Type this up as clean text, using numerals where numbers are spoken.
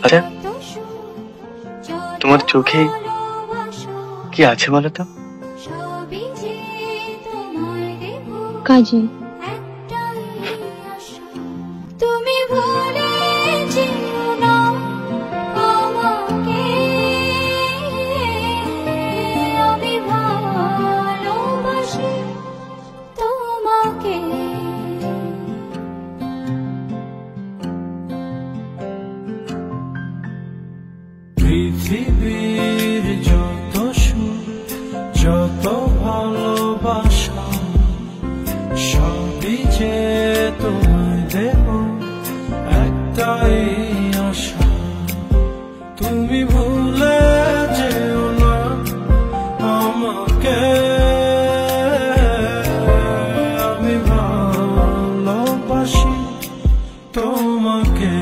আচ্ছা, তোমার চোখে কি আছে বলো তো? কাজল। তুমি ভুলে যেও না আমাকে, আমি ভালোবাসি তোমাকে। পৃথিবীর যত সুখ, যত ভালোবাসা, সবই যে তোমায় দেব একটাই আশা। তুমি ভুলে যেও না আমাকে, আমি ভালোবাসি তোমাকে।